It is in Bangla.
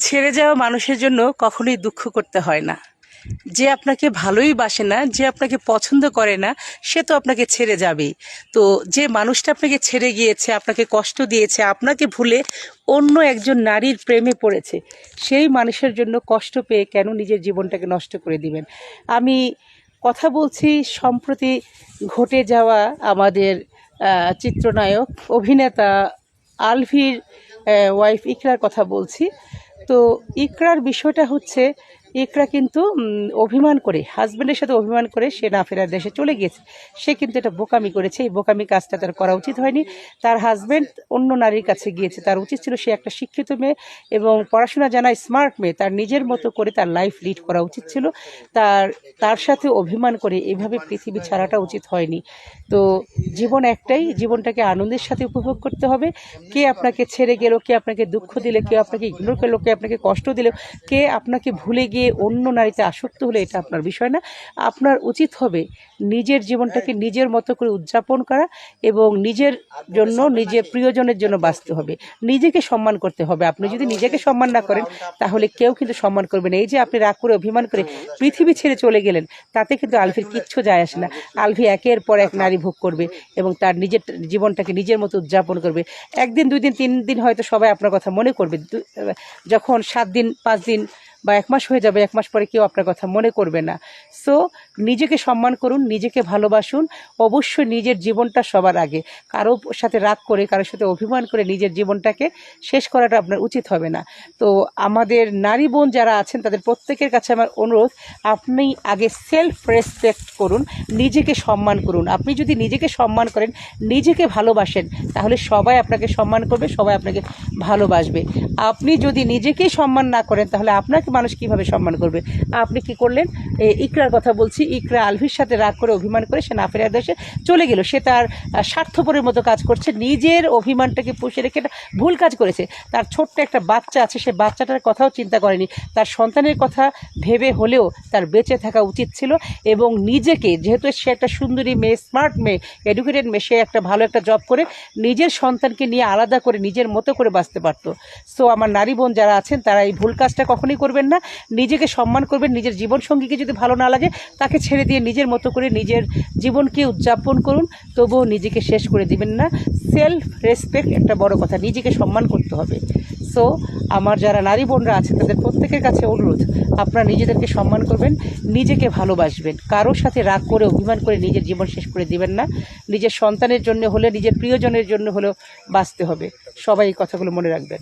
ছেড়ে যাওয়া মানুষের জন্য কখনোই দুঃখ করতে হয় না। যে আপনাকে ভালোই বাসে না, যে আপনাকে পছন্দ করে না, সে তো আপনাকে ছেড়ে যাবেই। তো যে মানুষটা আপনাকে ছেড়ে গিয়েছে, আপনাকে কষ্ট দিয়েছে, আপনাকে ভুলে অন্য একজন নারীর প্রেমে পড়েছে, সেই মানুষের জন্য কষ্ট পেয়ে কেন নিজের জীবনটাকে নষ্ট করে দিবেন? আমি কথা বলছি সম্প্রতি ঘটে যাওয়া আমাদের চিত্রনায়ক অভিনেতা আলভির ওয়াইফ ইকরার কথা বলছি। তো ইকরার বিষয়টা হচ্ছে, ইকরা কিন্তু অভিমান করে, হাজব্যান্ডের সাথে অভিমান করে সে না ফেরার দেশে চলে গিয়েছে। সে কিন্তু এটা বোকামি করেছে। এই বোকামি কাজটা তার করা উচিত হয়নি। তার হাজব্যান্ড অন্য নারীর কাছে গিয়েছে, তার উচিত ছিল সে একটা শিক্ষিত মেয়ে এবং পড়াশোনা জানা স্মার্ট মেয়ে, তার নিজের মতো করে তার লাইফ লিড করা উচিত ছিল। তার সাথে অভিমান করে এভাবে পৃথিবী ছাড়াটা উচিত হয়নি। তো জীবন একটাই, জীবনটাকে আনন্দের সাথে উপভোগ করতে হবে। কে আপনাকে ছেড়ে গেল, কে আপনাকে দুঃখ দিলে, কে আপনাকে ইগনোর করলো, কে আপনাকে কষ্ট দিল, কে আপনাকে ভুলে গিয়ে অন্য নারীতে আসক্ত হলে, এটা আপনার বিষয় না। আপনার উচিত হবে নিজের জীবনটাকে নিজের মতো করে উদযাপন করা এবং নিজের জন্য, নিজের প্রিয়জনের জন্য বাঁচতে হবে। নিজেকে সম্মান করতে হবে। আপনি যদি নিজেকে সম্মান না করেন তাহলে কেউ কিন্তু সম্মান করবে না। এই যে আপনি রাগ করে অভিমান করে পৃথিবী ছেড়ে চলে গেলেন, তাতে কিন্তু আলভির কিচ্ছু যায় আসে না। আলভি একের পর এক নারী ভোগ করবে এবং তার নিজের জীবনটাকে নিজের মতো উদযাপন করবে। একদিন, 2 দিন, 3 দিন হয়তো সবাই আপনার কথা মনে করবে। যখন 7 দিন, 5 দিন বা 1 মাস হয়ে যাবে, 1 মাস পরে কেউ আপনার কথা মনে করবে না। সো নিজেকে সম্মান করুন, নিজেকে ভালোবাসুন। অবশ্যই নিজের জীবনটা সবার আগে। কারো সাথে রাগ করে, কারোর সাথে অভিমান করে নিজের জীবনটাকে শেষ করাটা আপনার উচিত হবে না। তো আমাদের নারী বোন যারা আছেন তাদের প্রত্যেকের কাছে আমার অনুরোধ, আপনি আগে সেলফ রেসপেক্ট করুন, নিজেকে সম্মান করুন। আপনি যদি নিজেকে সম্মান করেন, নিজেকে ভালোবাসেন, তাহলে সবাই আপনাকে সম্মান করবে, সবাই আপনাকে ভালোবাসবে। আপনি যদি নিজেকেই সম্মান না করেন তাহলে আপনাকে মানুষ কিভাবে সম্মান করবে? আপনি কি করলেন? ইকরার কথা বলছি। ইকরা আলভির সাথে রাগ করে অভিমান করে সে না ফেরার দেশে চলে গেল। সে তার স্বার্থপরের মতো কাজ করছে, নিজের অভিমানটাকে পুষে রেখে একটা ভুল কাজ করেছে। তার ছোট্ট একটা বাচ্চা আছে, সে বাচ্চাটার কথাও চিন্তা করেনি। তার সন্তানের কথা ভেবে হলেও তার বেঁচে থাকা উচিত ছিল এবং নিজেকে, যেহেতু সে একটা সুন্দরী মেয়ে, স্মার্ট মেয়ে, এডুকেটেড মেয়ে, সে একটা ভালো একটা জব করে নিজের সন্তানকে নিয়ে আলাদা করে নিজের মতো করে বাঁচতে পারত। সো আমার নারী বোন যারা আছেন তারা এই ভুল কাজটা কখনোই করবেন না। নিজেকে সম্মান করবেন। নিজের জীবনসঙ্গীকে যদি ভালো না লাগে তাকে ছেড়ে দিয়ে নিজের মতো করে নিজের জীবনকে উদযাপন করুন, তবুও নিজেকে শেষ করে দিবেন না। সেলফ রেসপেক্ট একটা বড় কথা, নিজেকে সম্মান করতে হবে। সো আমার যারা নারী বোনরা আছেন তাদের প্রত্যেকের কাছে অনুরোধ, আপনারা নিজেদেরকে সম্মান করবেন, নিজেকে ভালোবাসবেন। কারোর সাথে রাগ করে অভিমান করে নিজের জীবন শেষ করে দিবেন না। নিজের সন্তানের জন্য হলে, নিজের প্রিয়জনের জন্য হলেও বাঁচতে হবে। সবাই এই কথাগুলো মনে রাখবেন।